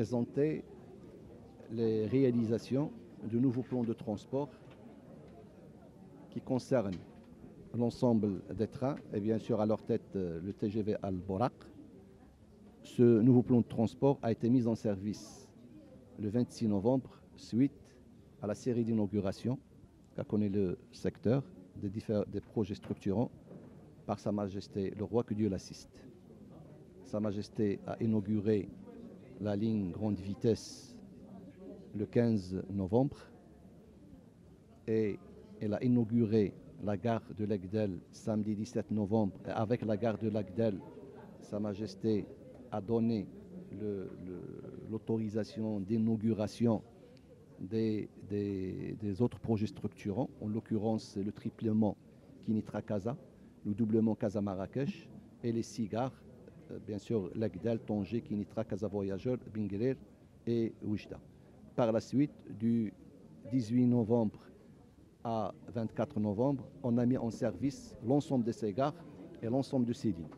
présenter les réalisations du nouveau plan de transport qui concerne l'ensemble des trains et bien sûr à leur tête le TGV Al-Borak. Ce nouveau plan de transport a été mis en service le 26 novembre suite à la série d'inauguration qu'a connu le secteur des projets structurants par Sa Majesté le Roi, que Dieu l'assiste. Sa Majesté a inauguré la ligne grande vitesse le 15 novembre et elle a inauguré la gare de Legdel samedi 17 novembre. Et avec la gare de Legdel, Sa Majesté a donné l'autorisation d'inauguration des autres projets structurants, en l'occurrence le triplement Kinitra-Casa, le doublement Casa-Marrakech et les 6 gares, bien sûr Legdel, Tanger, Kinitra, Casa Voyageur, Binguerir et Oujda. Par la suite, du 18 novembre à 24 novembre, on a mis en service l'ensemble de ces gares et l'ensemble de ces lignes.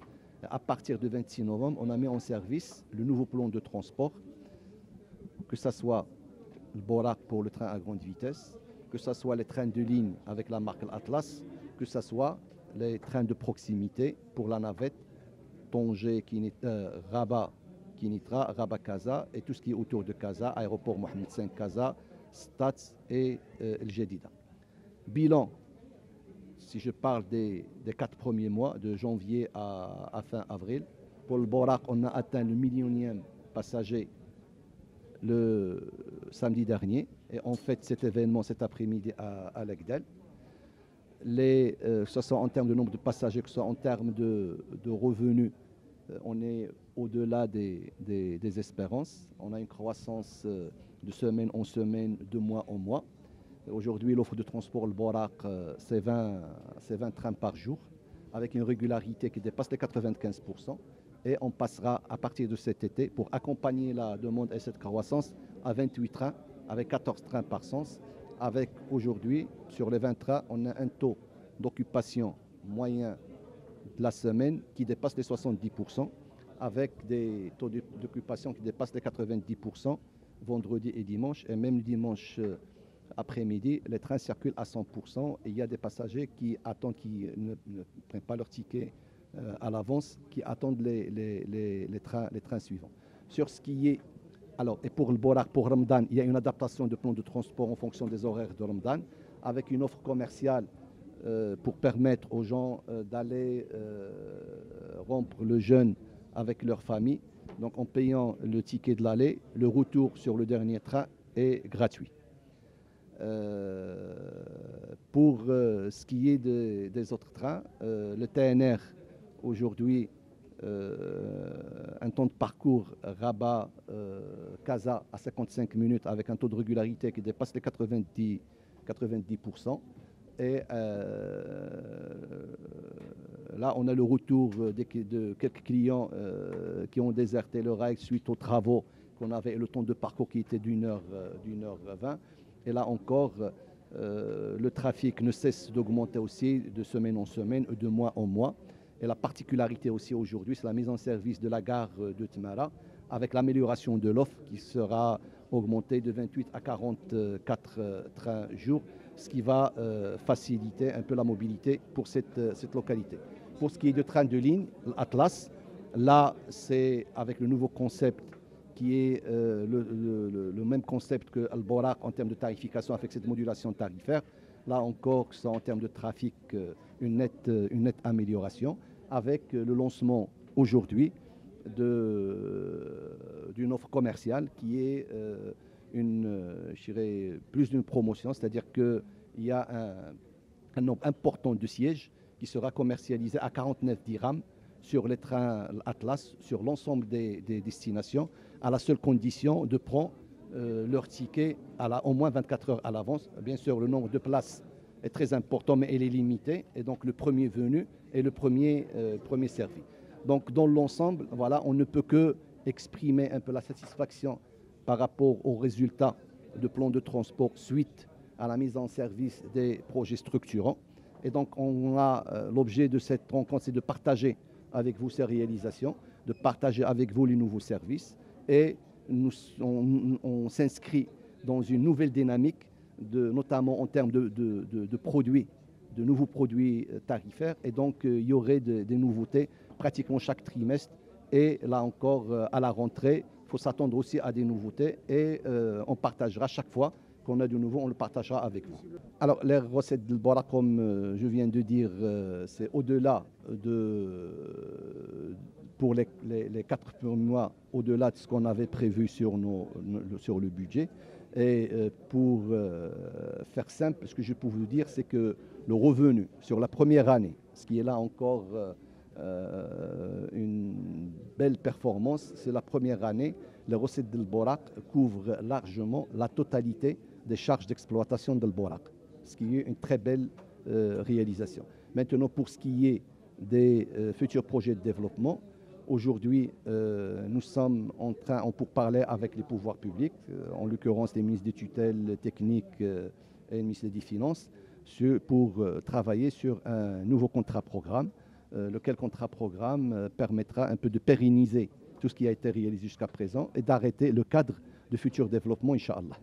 À partir du 26 novembre, on a mis en service le nouveau plan de transport, que ce soit le Borak pour le train à grande vitesse, que ce soit les trains de ligne avec la marque Atlas, que ce soit les trains de proximité pour la navette, Tanger, Rabat, Kinitra, Rabat Casa et tout ce qui est autour de Casa, aéroport Mohamed V Casa, Stats et El Jadida. Bilan, si je parle des 4 premiers mois, de janvier à fin avril, pour le Borak, on a atteint le millionième passager le samedi dernier et on fête cet événement cet après-midi à Legdel. Que ce soit en termes de nombre de passagers, que ce soit en termes de revenus, on est au-delà des espérances. On a une croissance de semaine en semaine, de mois en mois. Aujourd'hui, l'offre de transport, le Borak, c'est 20 trains par jour, avec une régularité qui dépasse les 95%. Et on passera à partir de cet été, pour accompagner la demande et cette croissance, à 28 trains, avec 14 trains par sens. Avec aujourd'hui, sur les 20 trains, on a un taux d'occupation moyen de la semaine qui dépasse les 70%, avec des taux d'occupation qui dépassent les 90% vendredi et dimanche. Et même le dimanche après-midi, les trains circulent à 100% et il y a des passagers qui attendent, qui ne prennent pas leur ticket à l'avance, qui attendent les trains suivants. Sur ce qui est, alors, et pour le Borak, pour Ramadan, il y a une adaptation de plan de transport en fonction des horaires de Ramadan, avec une offre commerciale pour permettre aux gens d'aller rompre le jeûne avec leur famille. Donc en payant le ticket de l'aller, le retour sur le dernier train est gratuit. Pour ce qui est des autres trains, le TNR aujourd'hui, un temps de parcours Rabat-Casa à 55 minutes avec un taux de régularité qui dépasse les 90%. Et là, on a le retour de quelques clients qui ont déserté le rail suite aux travaux qu'on avait, le temps de parcours qui était d'1h20. Et là encore, le trafic ne cesse d'augmenter aussi de semaine en semaine, de mois en mois. Et la particularité aussi aujourd'hui, c'est la mise en service de la gare de Tmara avec l'amélioration de l'offre qui sera augmentée de 28 à 44 trains jour, ce qui va faciliter un peu la mobilité pour cette localité. Pour ce qui est de trains de ligne, l'Atlas, là c'est avec le nouveau concept qui est le même concept que Al-Borak en termes de tarification avec cette modulation tarifaire. Là encore, c'est en termes de trafic une nette amélioration avec le lancement aujourd'hui d'une offre commerciale qui est plus d'une promotion, c'est-à-dire qu'il y a un nombre important de sièges qui sera commercialisé à 49 dirhams sur les trains Atlas, sur l'ensemble des destinations, à la seule condition de prendre leur ticket au moins 24 heures à l'avance. Bien sûr, le nombre de places est très important, mais elle est limitée. Et donc, le premier venu est le premier servi. Donc, dans l'ensemble, voilà, on ne peut que exprimer un peu la satisfaction par rapport aux résultats de plan de transport suite à la mise en service des projets structurants. Et donc, on a l'objet de cette rencontre, c'est de partager avec vous ces réalisations, de partager avec vous les nouveaux services et on s'inscrit dans une nouvelle dynamique, notamment en termes de produits, de nouveaux produits tarifaires. Et donc, il y aurait des nouveautés pratiquement chaque trimestre. Et là encore, à la rentrée, il faut s'attendre aussi à des nouveautés. Et on partagera chaque fois qu'on a de nouveau, on le partagera avec vous. Alors, les recettes de Bora, comme je viens de dire, c'est au-delà pour les 4 premiers mois, au-delà de ce qu'on avait prévu sur le budget. Et pour faire simple, ce que je peux vous dire, c'est que le revenu sur la première année, ce qui est là encore une belle performance, c'est la première année, les recettes de Borak couvrent largement la totalité des charges d'exploitation de Borak, ce qui est une très belle réalisation. Maintenant, pour ce qui est des futurs projets de développement, aujourd'hui, nous sommes en train, pour parler avec les pouvoirs publics, en l'occurrence les ministres des tutelles techniques et le ministre des Finances, pour travailler sur un nouveau contrat-programme, lequel contrat-programme permettra un peu de pérenniser tout ce qui a été réalisé jusqu'à présent et d'arrêter le cadre de futur développement, Inch'Allah.